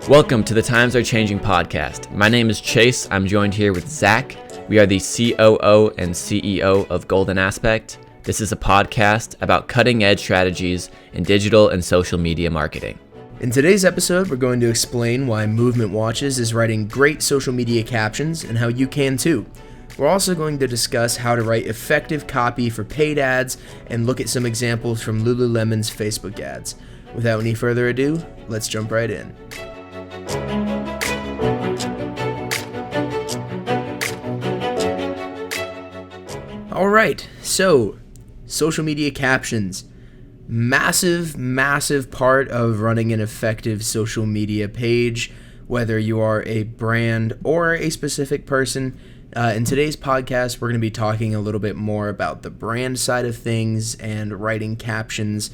Welcome to the Times Are Changing podcast. My name is Chase. I'm joined here with Zach. We are the COO and CEO of Golden Aspect. This is a podcast about cutting-edge strategies in digital and social media marketing. In today's episode, we're going to explain why Movement Watches is writing great social media captions and how you can too. We're also going to discuss how to write effective copy for paid ads and look at some examples from Lululemon's Facebook ads. Without any further ado, let's jump right in. All right, so social media captions. Massive part of running an effective social media page, whether you are a brand or a specific person. In today's podcast, we're going to be talking a little bit more about the brand side of things and writing captions,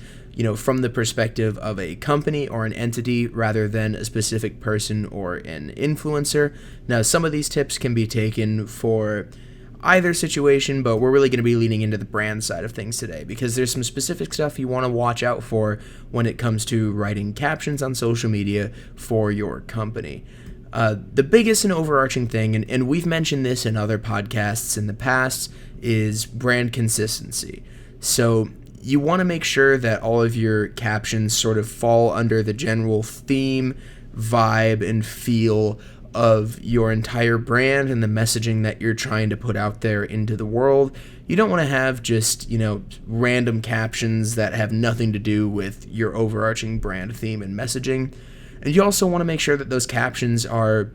from the perspective of a company or an entity rather than a specific person or an influencer. Now, some of these tips can be taken for either situation, but we're really going to be leaning into the brand side of things today because there's some specific stuff you want to watch out for when it comes to writing captions on social media for your company. The biggest and overarching thing, and we've mentioned this in other podcasts in the past, is brand consistency. So you want to make sure that all of your captions sort of fall under the general theme, vibe, and feel of your entire brand and the messaging that you're trying to put out there into the world. You don't want to have just, random captions that have nothing to do with your overarching brand theme and messaging. And you also want to make sure that those captions are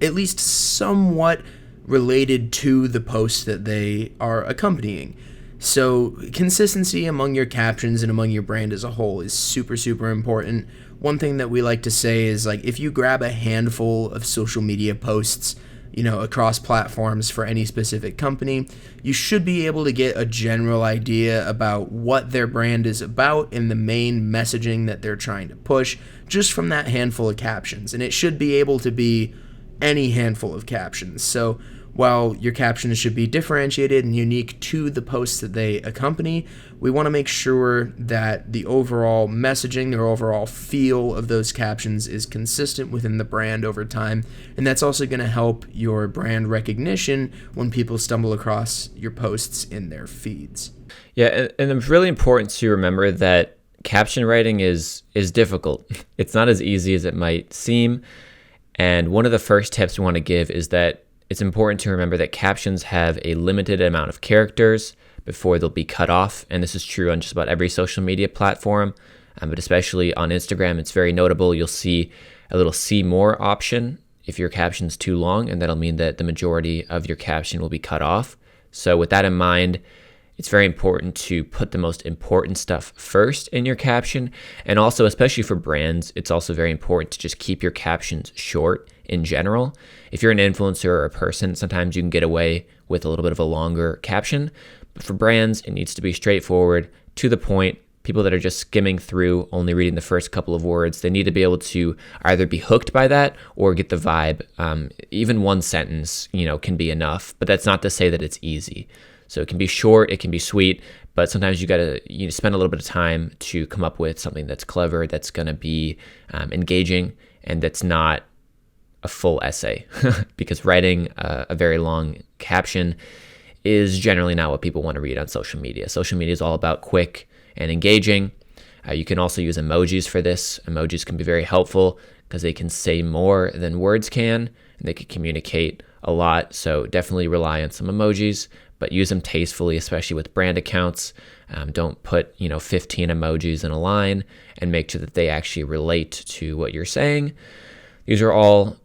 at least somewhat related to the post that they are accompanying. So consistency among your captions and among your brand as a whole is super important. One thing that we like to say is, if you grab a handful of social media posts, across platforms for any specific company, you should be able to get a general idea about what their brand is about and the main messaging that they're trying to push just from that handful of captions. And it should be able to be any handful of captions. So while your captions should be differentiated and unique to the posts that they accompany, we want to make sure that the overall messaging, the overall feel of those captions is consistent within the brand over time. And that's also going to help your brand recognition when people stumble across your posts in their feeds. Yeah, and it's really important to remember that caption writing is difficult. It's not as easy as it might seem. And one of the first tips we want to give is that it's important to remember that captions have a limited amount of characters before they'll be cut off. And this is true on just about every social media platform, but especially on Instagram, it's very notable. You'll see a little see more option if your caption's too long, and that'll mean that the majority of your caption will be cut off. So with that in mind, it's very important to put the most important stuff first in your caption. And also, especially for brands, it's also very important to just keep your captions short in general. If you're an influencer or a person, sometimes you can get away with a little bit of a longer caption. But for brands, it needs to be straightforward, to the point. People that are just skimming through, only reading the first couple of words, they need to be able to either be hooked by that or get the vibe. Even one sentence, can be enough, but that's not to say that it's easy. So it can be short, it can be sweet, but sometimes you got to spend a little bit of time to come up with something that's clever, that's going to be engaging, and that's not a full essay. Because writing a very long caption is generally not what people want to read on social media. Social media is all about quick and engaging. You can also use emojis for this. Emojis can be very helpful because they can say more than words can, and they can communicate a lot. So definitely rely on some emojis, but use them tastefully, especially with brand accounts. Don't put 15 emojis in a line, and make sure that they actually relate to what you're saying. These are all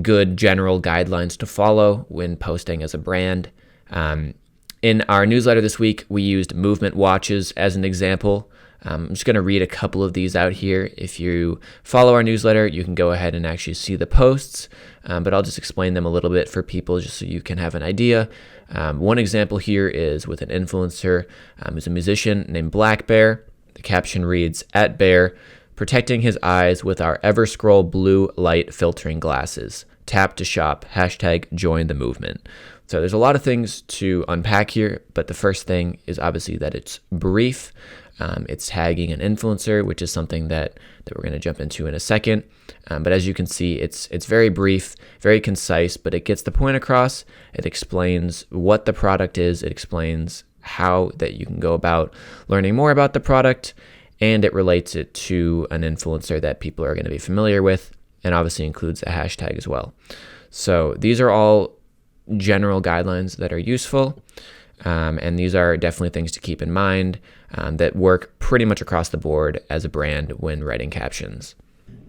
good general guidelines to follow when posting as a brand. In our newsletter this week, we used Movement Watches as an example. I'm just going to read a couple of these out here. If you follow our newsletter, you can go ahead and actually see the posts, but I'll just explain them a little bit for people just so you can have an idea. One example here is with an influencer who's a musician named Black Bear. The caption reads, "@Bear, protecting his eyes with our Everscroll blue light filtering glasses. Tap to shop, #join the movement." So there's a lot of things to unpack here, but the first thing is obviously that it's brief. It's tagging an influencer, which is something that we're going to jump into in a second. But as you can see, it's very brief, very concise, but it gets the point across. It explains what the product is. It explains how that you can go about learning more about the product, and it relates it to an influencer that people are going to be familiar with, and obviously includes a hashtag as well. So these are all general guidelines that are useful, and these are definitely things to keep in mind that work pretty much across the board as a brand when writing captions.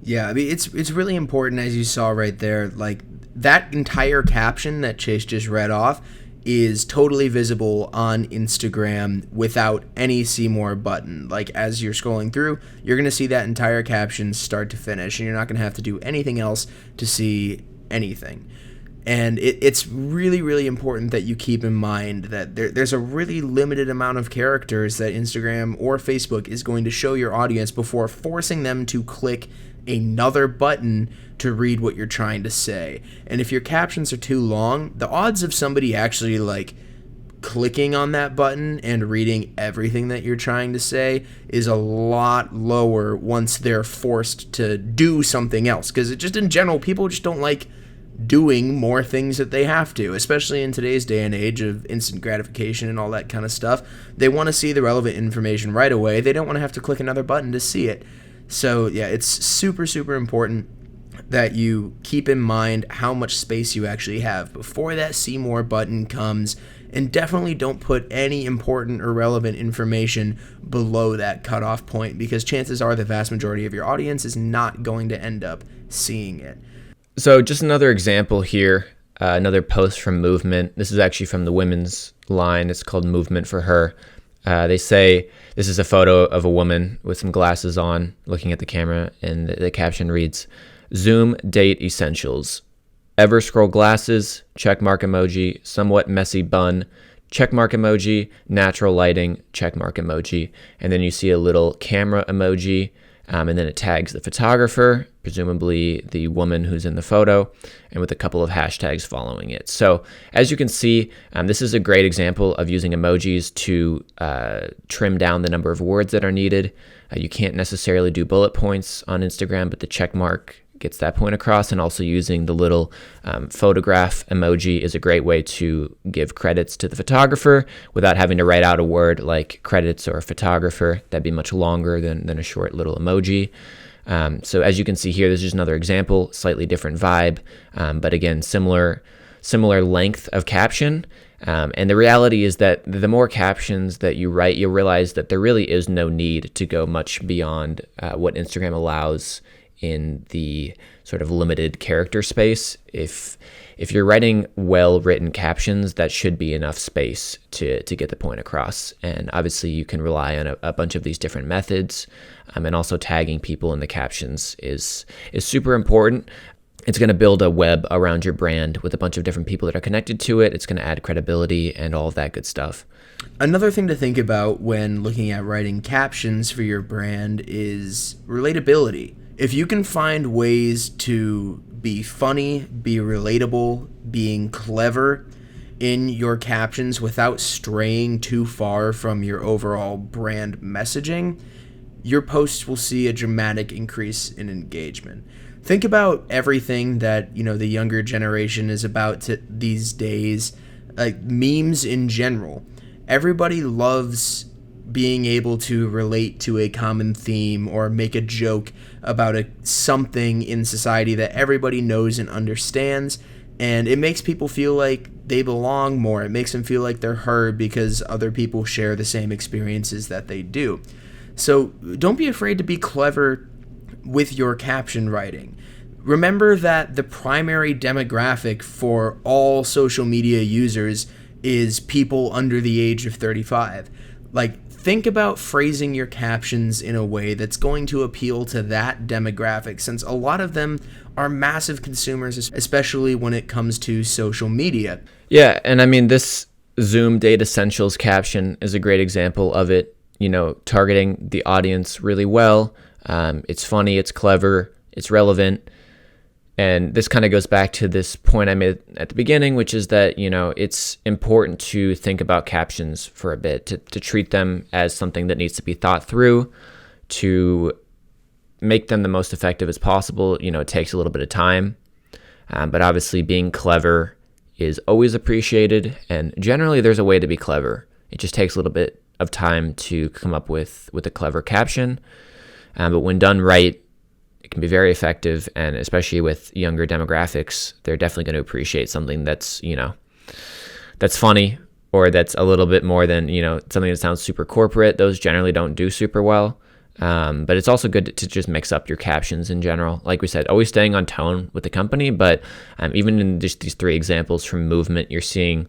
Yeah, I mean, it's really important, as you saw right there, like that entire caption that Chase just read off is totally visible on Instagram without any see more button. Like as you're scrolling through, you're going to see that entire caption start to finish, and you're not going to have to do anything else to see anything. And it's really, really important that you keep in mind that there's a really limited amount of characters that Instagram or Facebook is going to show your audience before forcing them to click another button to read what you're trying to say. And if your captions are too long, the odds of somebody actually like clicking on that button and reading everything that you're trying to say is a lot lower once they're forced to do something else. Because it just in general, people just don't like doing more things that they have to, especially in today's day and age of instant gratification and all that kind of stuff. They want to see the relevant information right away. They don't want to have to click another button to see it. So yeah, it's super, super important that you keep in mind how much space you actually have before that see more button comes, and definitely don't put any important or relevant information below that cutoff point, because chances are the vast majority of your audience is not going to end up seeing it. So just another example here, another post from Movement. This is actually from the women's line. It's called Movement for Her. They say this is a photo of a woman with some glasses on looking at the camera, and the caption reads, "Zoom date essentials. Ever scroll glasses, checkmark emoji, somewhat messy bun, checkmark emoji, natural lighting, checkmark emoji." And then you see a little camera emoji, and then it tags the photographer, presumably the woman who's in the photo, and with a couple of hashtags following it. So as you can see, this is a great example of using emojis to trim down the number of words that are needed. You can't necessarily do bullet points on Instagram, but the check mark gets that point across, and also using the little photograph emoji is a great way to give credits to the photographer without having to write out a word like credits or photographer. That'd be much longer than a short little emoji. So as you can see here, this is just another example, slightly different vibe, but again, similar length of caption. And the reality is that the more captions that you write, you'll realize that there really is no need to go much beyond what Instagram allows in the sort of limited character space. If you're writing well-written captions, that should be enough space to get the point across. And obviously you can rely on a bunch of these different methods, and also tagging people in the captions is super important. It's going to build a web around your brand with a bunch of different people that are connected to it. It's going to add credibility and all of that good stuff. Another thing to think about when looking at writing captions for your brand is relatability. If you can find ways to be funny, be relatable, being clever in your captions without straying too far from your overall brand messaging, your posts will see a dramatic increase in engagement. Think about everything that, the younger generation is about these days, like memes in general. Everybody loves being able to relate to a common theme or make a joke about something in society that everybody knows and understands, and it makes people feel like they belong more. It makes them feel like they're heard because other people share the same experiences that they do. So don't be afraid to be clever with your caption writing. Remember that the primary demographic for all social media users is people under the age of 35. Think about phrasing your captions in a way that's going to appeal to that demographic, since a lot of them are massive consumers, especially when it comes to social media. Yeah, and I mean, this Zoom Date Essentials caption is a great example of it, targeting the audience really well. It's funny, it's clever, it's relevant. And this kind of goes back to this point I made at the beginning, which is that, it's important to think about captions for a bit, to treat them as something that needs to be thought through, to make them the most effective as possible. It takes a little bit of time, but obviously being clever is always appreciated. And generally there's a way to be clever. It just takes a little bit of time to come up with a clever caption. But when done right, it can be very effective, and especially with younger demographics, they're definitely going to appreciate something that's, that's funny, or that's a little bit more than, something that sounds super corporate. Those generally don't do super well. But it's also good to just mix up your captions in general. Like we said, always staying on tone with the company, but even in just these 3 examples from Movement, you're seeing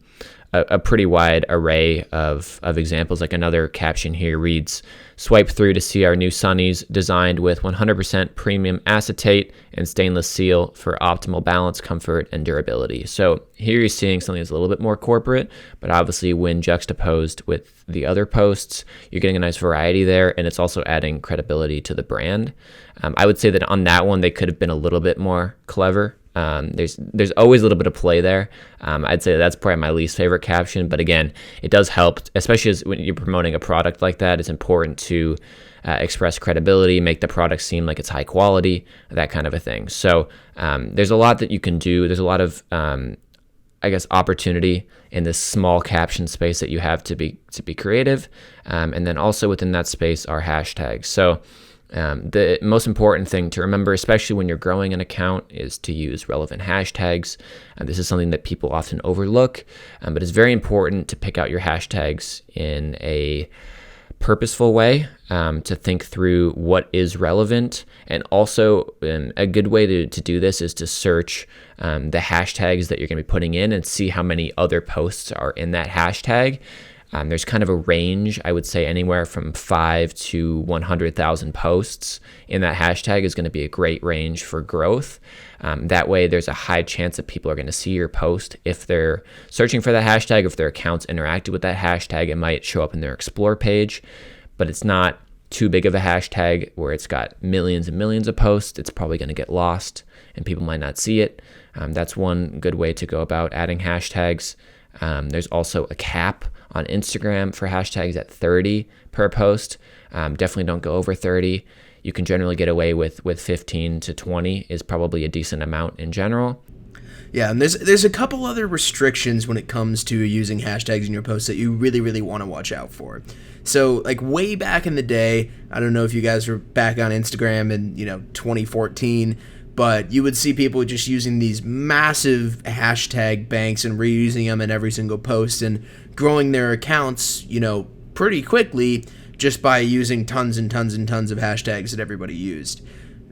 a pretty wide array of examples. Like another caption here reads, "Swipe through to see our new Sunnies designed with 100% premium acetate and stainless steel for optimal balance, comfort, and durability." So here you're seeing something that's a little bit more corporate, but obviously when juxtaposed with the other posts, you're getting a nice variety there, and it's also adding credibility to the brand. I would say that on that one, they could have been a little bit more clever. There's always a little bit of play there. I'd say that's probably my least favorite caption, but again, it does help, especially when you're promoting a product like that. It's important to express credibility, make the product seem like it's high quality, that kind of a thing. So there's a lot that you can do. There's a lot of opportunity in this small caption space that you have to be creative, and then also within that space are hashtags. So the most important thing to remember, especially when you're growing an account, is to use relevant hashtags. This is something that people often overlook, but it's very important to pick out your hashtags in a purposeful way, to think through what is relevant. And also a good way to do this is to search the hashtags that you're going to be putting in and see how many other posts are in that hashtag. There's kind of a range, I would say anywhere from 5 to 100,000 posts in that hashtag is going to be a great range for growth. That way there's a high chance that people are going to see your post. If they're searching for that hashtag, if their accounts interacted with that hashtag, it might show up in their Explore page, but it's not too big of a hashtag where it's got millions and millions of posts. It's probably going to get lost and people might not see it. That's one good way to go about adding hashtags. There's also a cap on Instagram for hashtags at 30 per post. Definitely don't go over 30. You can generally get away with 15 to 20 is probably a decent amount in general. Yeah, and there's a couple other restrictions when it comes to using hashtags in your posts that you really, really want to watch out for. So, like way back in the day, I don't know if you guys were back on Instagram in 2014, but you would see people just using these massive hashtag banks and reusing them in every single post and growing their accounts, pretty quickly just by using tons and tons and tons of hashtags that everybody used.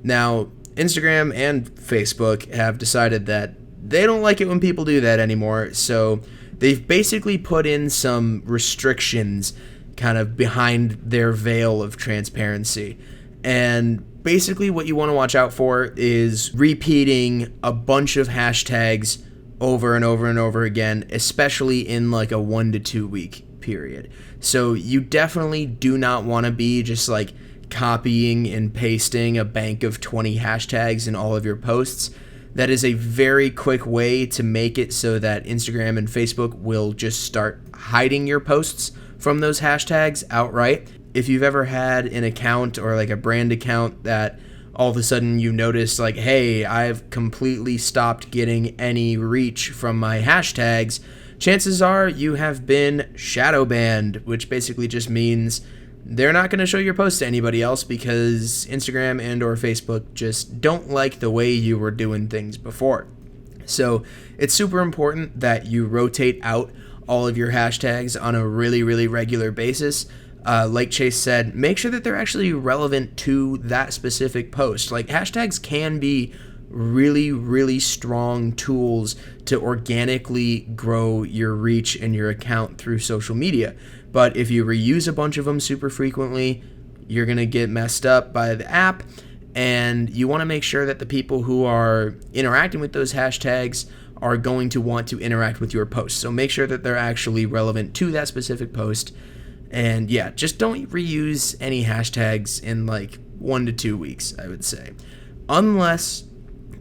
Now, Instagram and Facebook have decided that they don't like it when people do that anymore, so they've basically put in some restrictions kind of behind their veil of transparency. And basically what you want to watch out for is repeating a bunch of hashtags over and over and over again, especially in like a 1 to 2 week period. So you definitely do not want to be just like copying and pasting a bank of 20 hashtags in all of your posts. That is a very quick way to make it so that Instagram and Facebook will just start hiding your posts from those hashtags outright. If you've ever had an account or like a brand account that all of a sudden you notice like, hey, I've completely stopped getting any reach from my hashtags, chances are you have been shadow banned, which basically just means they're not going to show your post to anybody else because Instagram and or Facebook just don't like the way you were doing things before. So it's super important that you rotate out all of your hashtags on a really, really regular basis. Like Chase said, make sure that they're actually relevant to that specific post. Like hashtags can be really, really strong tools to organically grow your reach and your account through social media. But if you reuse a bunch of them super frequently, you're going to get messed up by the app. And you want to make sure that the people who are interacting with those hashtags are going to want to interact with your post. So make sure that they're actually relevant to that specific post. And yeah, just don't reuse any hashtags in like 1 to 2 weeks, I would say. Unless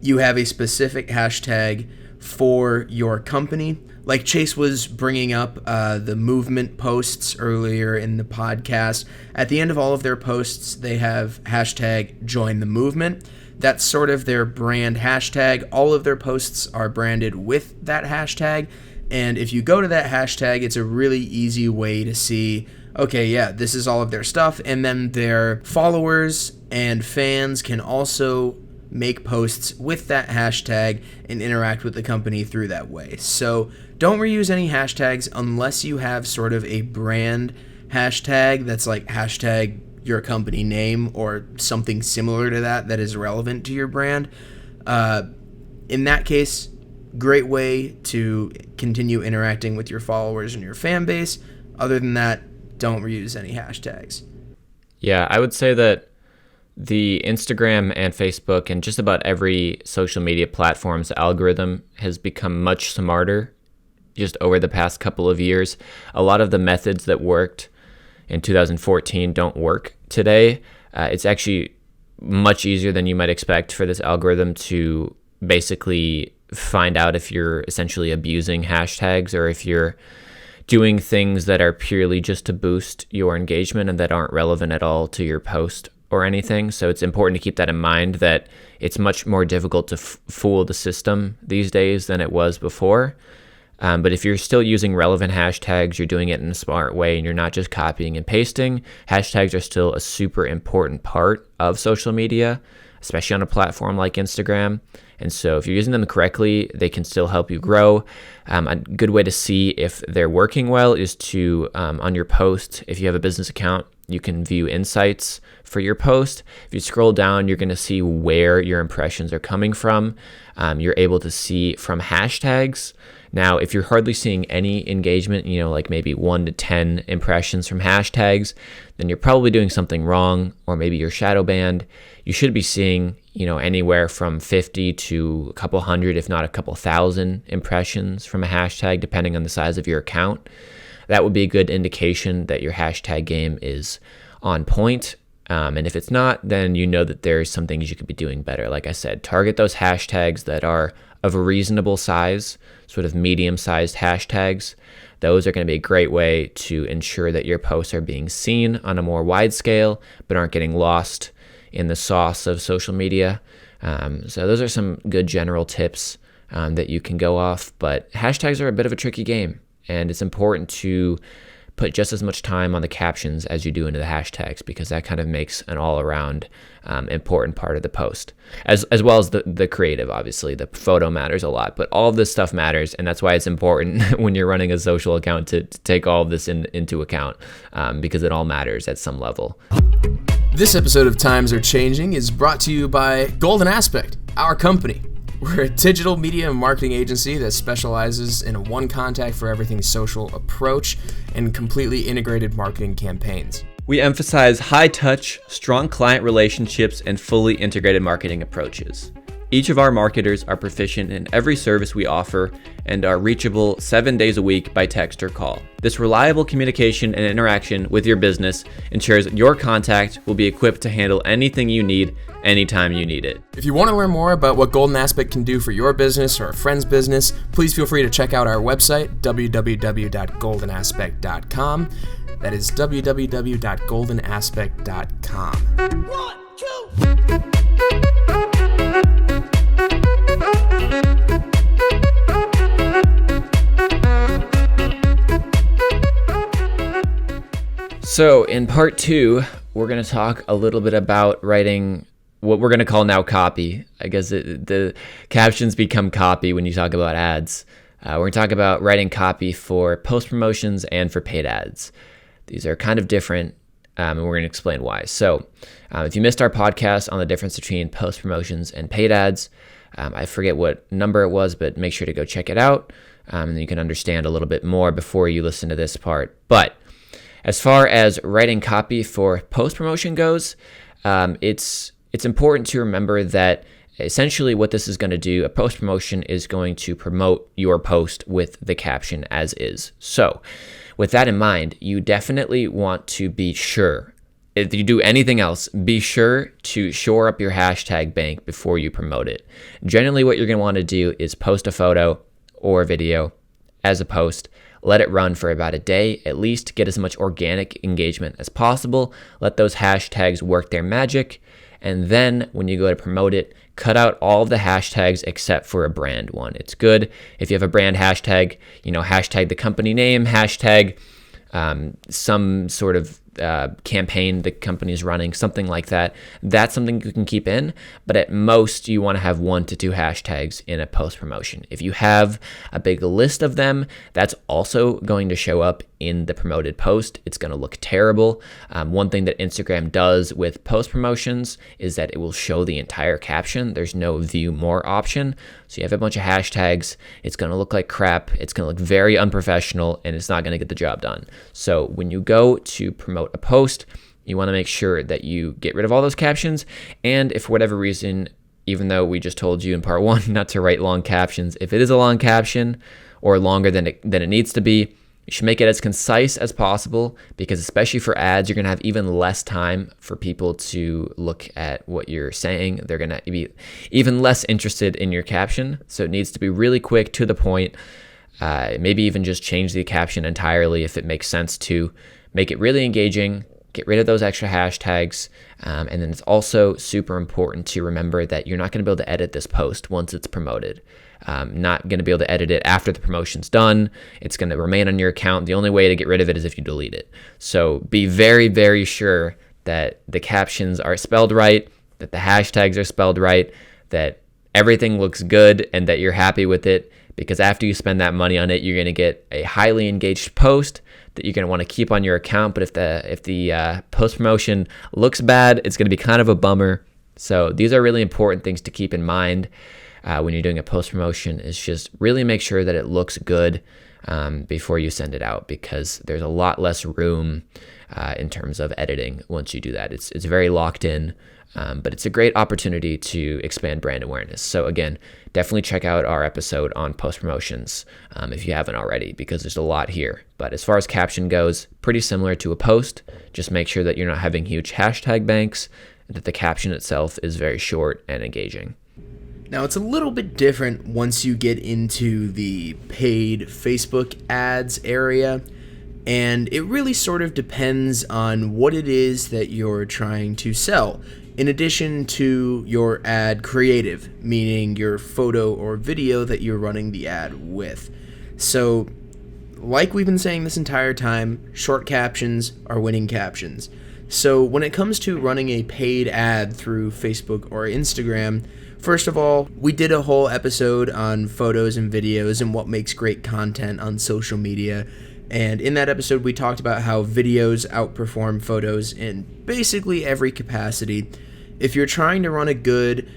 you have a specific hashtag for your company. Like Chase was bringing up the movement posts earlier in the podcast. At the end of all of their posts, they have hashtag join the movement. That's sort of their brand hashtag. All of their posts are branded with that hashtag. And if you go to that hashtag, it's a really easy way to see, okay, yeah, this is all of their stuff. And then their followers and fans can also make posts with that hashtag and interact with the company through that way. So don't reuse any hashtags unless you have sort of a brand hashtag that's like hashtag your company name or something similar to that is relevant to your brand. In that case, great way to continue interacting with your followers and your fan base. Other than that, don't reuse any hashtags. Yeah, I would say that the Instagram and Facebook and just about every social media platform's algorithm has become much smarter just over the past couple of years. A lot of the methods that worked in 2014 don't work today. It's actually much easier than you might expect for this algorithm to basically find out if you're essentially abusing hashtags or if you're doing things that are purely just to boost your engagement and that aren't relevant at all to your post or anything. So it's important to keep that in mind, that it's much more difficult to fool the system these days than it was before. But if you're still using relevant hashtags, you're doing it in a smart way and you're not just copying and pasting. Hashtags are still a super important part of social media, especially on a platform like Instagram. And so if you're using them correctly, they can still help you grow. A good way to see if they're working well is to, on your post, if you have a business account, you can view insights for your post. If you scroll down, you're going to see where your impressions are coming from. You're able to see from hashtags. Now, if you're hardly seeing any engagement, like maybe 1 to 10 impressions from hashtags, then you're probably doing something wrong, or maybe you're shadow banned. You should be seeing, anywhere from 50 to a couple hundred, if not a couple thousand impressions from a hashtag, depending on the size of your account. That would be a good indication that your hashtag game is on point. And if it's not, then you know that there's some things you could be doing better. Like I said, target those hashtags that are of a reasonable size, sort of medium-sized hashtags. Those are going to be a great way to ensure that your posts are being seen on a more wide scale, but aren't getting lost in the sauce of social media. So those are some good general tips that you can go off. But hashtags are a bit of a tricky game, and it's important to put just as much time on the captions as you do into the hashtags, because that kind of makes an all-around important part of the post, as well as the creative. Obviously, the photo matters a lot, but all of this stuff matters, and that's why it's important when you're running a social account to take all of this into account, because it all matters at some level. This episode of Times Are Changing is brought to you by Golden Aspect, our company. We're a digital media and marketing agency that specializes in a one contact for everything social approach and completely integrated marketing campaigns. We emphasize high touch, strong client relationships, and fully integrated marketing approaches. Each of our marketers are proficient in every service we offer and are reachable 7 days a week by text or call. This reliable communication and interaction with your business ensures your contact will be equipped to handle anything you need anytime you need it. If you want to learn more about what Golden Aspect can do for your business or a friend's business, please feel free to check out our website, www.goldenaspect.com. That is www.goldenaspect.com. 1, 2. So in part 2, we're going to talk a little bit about writing what we're going to call now copy. I guess the captions become copy when you talk about ads. We're going to talk about writing copy for post promotions and for paid ads. These are kind of different, and we're going to explain why. So if you missed our podcast on the difference between post promotions and paid ads, I forget what number it was, but make sure to go check it out, and then you can understand a little bit more before you listen to this part. But as far as writing copy for post promotion goes, it's important to remember that essentially what this is going to do, a post promotion is going to promote your post with the caption as is. So with that in mind, you definitely want to be sure if you do anything else, be sure to shore up your hashtag bank before you promote it. Generally, what you're going to want to do is post a photo or a video as a post. Let it run for about a day, at least get as much organic engagement as possible. Let those hashtags work their magic. And then when you go to promote it, cut out all of the hashtags except for a brand one. It's good if you have a brand hashtag, hashtag the company name, hashtag some sort of campaign the company is running, something like that. That's something you can keep in, but at most you want to have 1 to 2 hashtags in a post promotion. If you have a big list of them, that's also going to show up in the promoted post. It's going to look terrible. One thing that Instagram does with post promotions is that it will show the entire caption. There's no view more option. So you have a bunch of hashtags. It's going to look like crap. It's going to look very unprofessional, and it's not going to get the job done. So when you go to promote a post, you want to make sure that you get rid of all those captions. And if for whatever reason, even though we just told you in part 1 not to write long captions, if it is a long caption or longer than it needs to be, you should make it as concise as possible, because especially for ads, you're going to have even less time for people to look at what you're saying. They're going to be even less interested in your caption. So it needs to be really quick, to the point. Maybe even just change the caption entirely if it makes sense to make it really engaging. Get rid of those extra hashtags. And then it's also super important to remember that you're not going to be able to edit this post once it's promoted. Not going to be able to edit it after the promotion's done. It's going to remain on your account. The only way to get rid of it is if you delete it. So be very, very sure that the captions are spelled right, that the hashtags are spelled right, that everything looks good, and that you're happy with it. Because after you spend that money on it, you're going to get a highly engaged post that you're going to want to keep on your account. But if the post promotion looks bad, it's going to be kind of a bummer. So these are really important things to keep in mind when you're doing a post promotion. Is just really make sure that it looks good before you send it out, because there's a lot less room in terms of editing once you do that. It's very locked in. But it's a great opportunity to expand brand awareness. So again, definitely check out our episode on post promotions if you haven't already, because there's a lot here. But as far as caption goes, pretty similar to a post. Just make sure that you're not having huge hashtag banks, and that the caption itself is very short and engaging. Now, it's a little bit different once you get into the paid Facebook ads area. And it really sort of depends on what it is that you're trying to sell. In addition to your ad creative, meaning your photo or video that you're running the ad with. So, like we've been saying this entire time, short captions are winning captions. So when it comes to running a paid ad through Facebook or Instagram, first of all, we did a whole episode on photos and videos and what makes great content on social media. And in that episode, we talked about how videos outperform photos in basically every capacity. If you're trying to run a good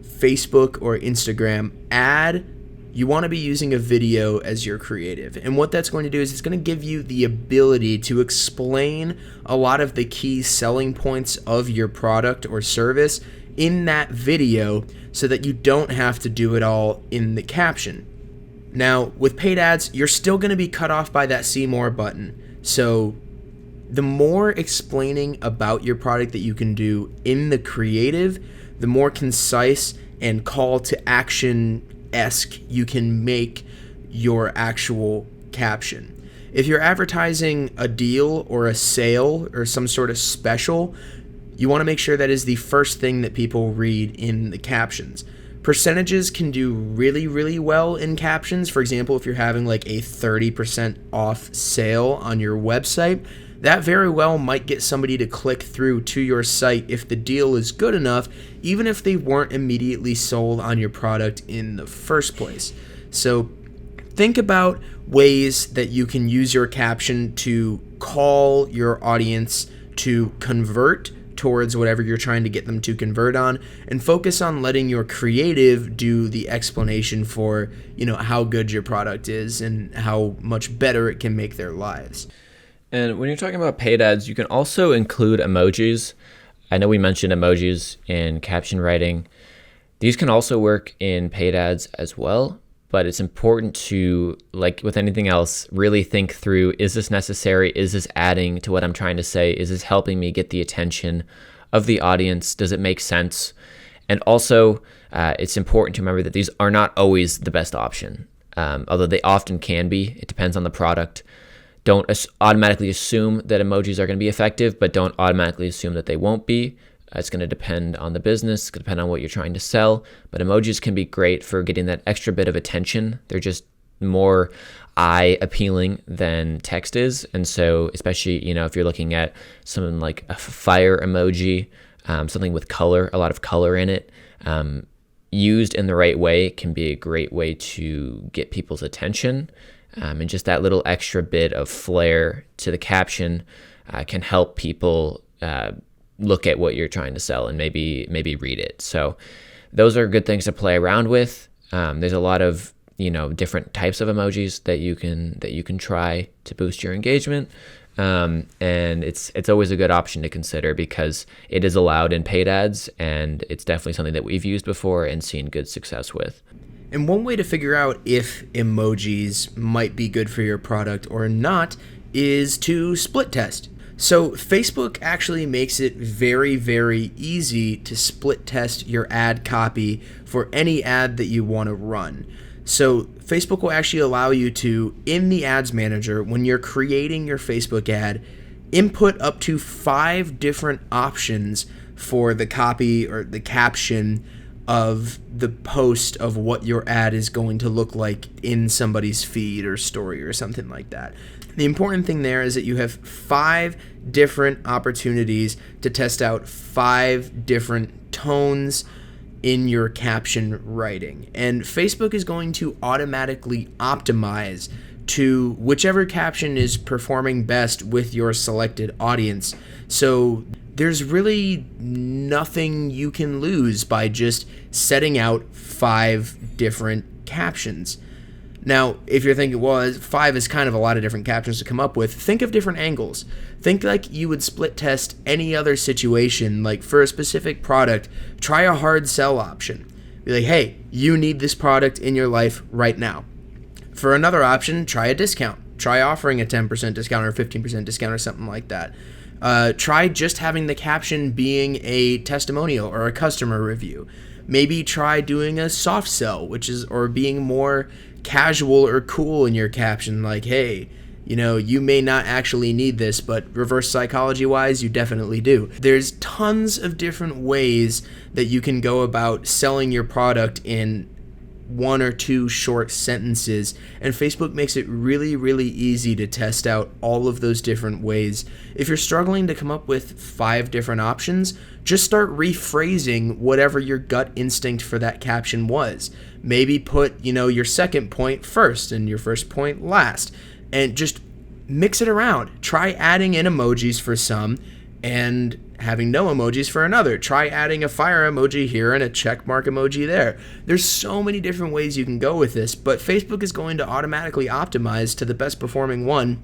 Facebook or Instagram ad, you want to be using a video as your creative. And what that's going to do is it's going to give you the ability to explain a lot of the key selling points of your product or service in that video, so that you don't have to do it all in the caption. Now, with paid ads, you're still going to be cut off by that see more button. So the more explaining about your product that you can do in the creative, the more concise and call to action-esque you can make your actual caption. If you're advertising a deal or a sale or some sort of special, you want to make sure that is the first thing that people read in the captions. Percentages can do really, really well in captions. For example, if you're having like a 30% off sale on your website, that very well might get somebody to click through to your site if the deal is good enough, even if they weren't immediately sold on your product in the first place. So think about ways that you can use your caption to call your audience to convert towards whatever you're trying to get them to convert on, and focus on letting your creative do the explanation for, how good your product is and how much better it can make their lives. And when you're talking about paid ads, you can also include emojis. I know we mentioned emojis in caption writing. These can also work in paid ads as well. but it's important to, like with anything else, really think through, is this necessary? Is this adding to what I'm trying to say? Is this helping me get the attention of the audience? Does it make sense? And also, it's important to remember that these are not always the best option, although they often can be. It depends on the product. Don't automatically assume that emojis are going to be effective, but don't automatically assume that they won't be. It's going to depend on the business, it's going to depend on what you're trying to sell, but emojis can be great for getting that extra bit of attention. They're just more eye appealing than text is. And so especially, if you're looking at something like a fire emoji, something with color, a lot of color in it, used in the right way can be a great way to get people's attention. And just that little extra bit of flair to the caption can help people look at what you're trying to sell and maybe read it. So those are good things to play around with. There's a lot of different types of emojis that you can try to boost your engagement. And it's always a good option to consider because it is allowed in paid ads, and it's definitely something that we've used before and seen good success with. And one way to figure out if emojis might be good for your product or not is to split test. So Facebook actually makes it very, very easy to split test your ad copy for any ad that you want to run. So Facebook will actually allow you to, in the ads manager, when you're creating your Facebook ad, input up to 5 different options for the copy or the caption of the post of what your ad is going to look like in somebody's feed or story or something like that. The important thing there is that you have 5 different opportunities to test out 5 different tones in your caption writing. And Facebook is going to automatically optimize to whichever caption is performing best with your selected audience. So there's really nothing you can lose by just setting out 5 different captions. Now, if you're thinking, well, 5 is kind of a lot of different captions to come up with, think of different angles. Think like you would split test any other situation, like for a specific product, try a hard sell option. Be like, hey, you need this product in your life right now. For another option, try a discount. Try offering a 10% discount or 15% discount or something like that. Try just having the caption being a testimonial or a customer review. Maybe try doing a soft sell, or being more casual or cool in your caption, like, hey, you may not actually need this, but reverse psychology wise, you definitely do. There's tons of different ways that you can go about selling your product in 1 or 2 short sentences, and Facebook makes it really, really easy to test out all of those different ways. If you're struggling to come up with 5 different options, just start rephrasing whatever your gut instinct for that caption was. Maybe put, your second point first and your first point last, and just mix it around. Try adding in emojis for some and having no emojis for another. Try adding a fire emoji here and a check mark emoji there. There's so many different ways you can go with this, but Facebook is going to automatically optimize to the best performing one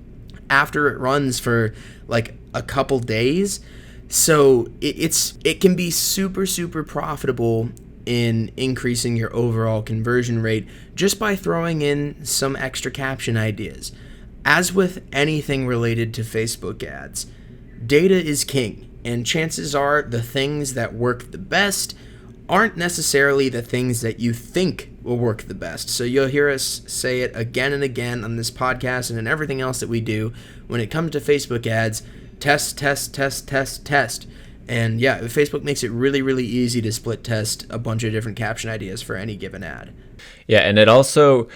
after it runs for like a couple days. So it can be super, super profitable in increasing your overall conversion rate just by throwing in some extra caption ideas. As with anything related to Facebook ads, data is king, and chances are the things that work the best aren't necessarily the things that you think will work the best. So you'll hear us say it again and again on this podcast and in everything else that we do when it comes to Facebook ads: test, test, test, test, test. And yeah, Facebook makes it really, really easy to split test a bunch of different caption ideas for any given ad. Yeah, and it also,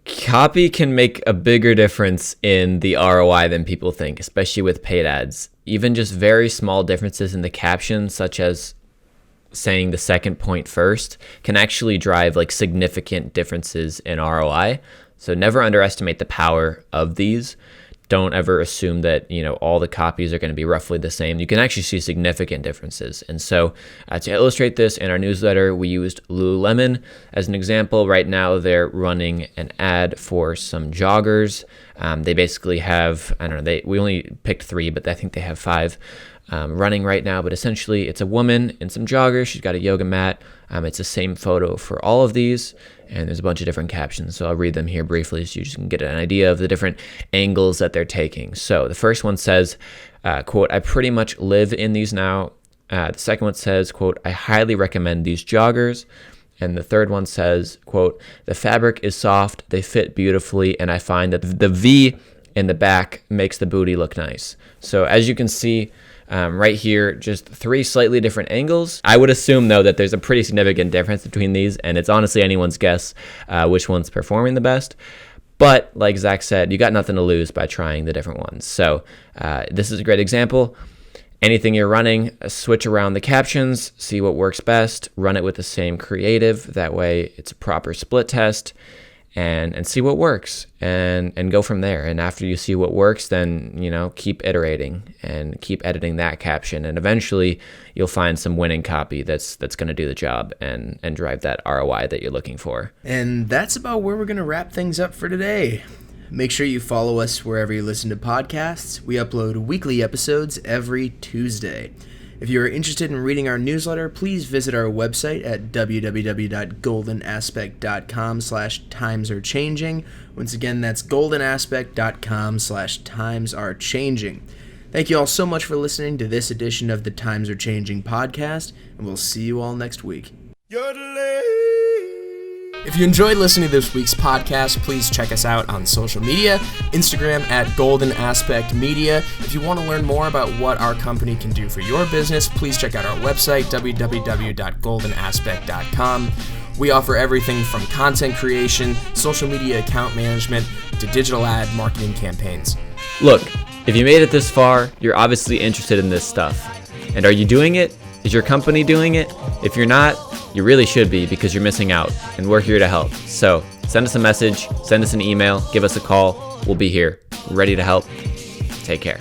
copy can make a bigger difference in the ROI than people think, especially with paid ads. Even just very small differences in the caption, such as saying the second point first, can actually drive like significant differences in ROI. So never underestimate the power of these. Don't ever assume that, all the copies are going to be roughly the same. You can actually see significant differences. And so to illustrate this, in our newsletter, we used Lululemon as an example. Right now, they're running an ad for some joggers. They basically have, I don't know, we only picked 3, but I think they have 5 running right now. But essentially, it's a woman in some joggers. She's got a yoga mat. It's the same photo for all of these, and there's a bunch of different captions. So I'll read them here briefly so you just can get an idea of the different angles that they're taking. So the first one says, quote, "I pretty much live in these now." The second one says, quote, "I highly recommend these joggers." And the third one says, quote, "The fabric is soft, they fit beautifully, and I find that the V in the back makes the booty look nice." So as you can see, right here, just 3 slightly different angles. I would assume, though, that there's a pretty significant difference between these, and it's honestly anyone's guess which one's performing the best. But like Zach said, you got nothing to lose by trying the different ones. So this is a great example. Anything you're running, switch around the captions, see what works best, run it with the same creative. That way it's a proper split test. And see what works and go from there. And after you see what works, then, keep iterating and keep editing that caption. And eventually you'll find some winning copy that's going to do the job and drive that ROI that you're looking for. And that's about where we're going to wrap things up for today. Make sure you follow us wherever you listen to podcasts. We upload weekly episodes every Tuesday. If you are interested in reading our newsletter, please visit our website at www.goldenaspect.com/timesarechanting. Once again, that's goldenaspect.com/timesarechanting. Thank you all so much for listening to this edition of the Times Are Changing podcast, and we'll see you all next week. If you enjoyed listening to this week's podcast, please check us out on social media, Instagram at Golden Aspect Media. If you want to learn more about what our company can do for your business, please check out our website, www.goldenaspect.com. We offer everything from content creation, social media account management, to digital ad marketing campaigns. Look, if you made it this far, you're obviously interested in this stuff. And are you doing it? Is your company doing it? If you're not, you really should be, because you're missing out, and we're here to help. So send us a message, send us an email, give us a call. We'll be here, ready to help. Take care.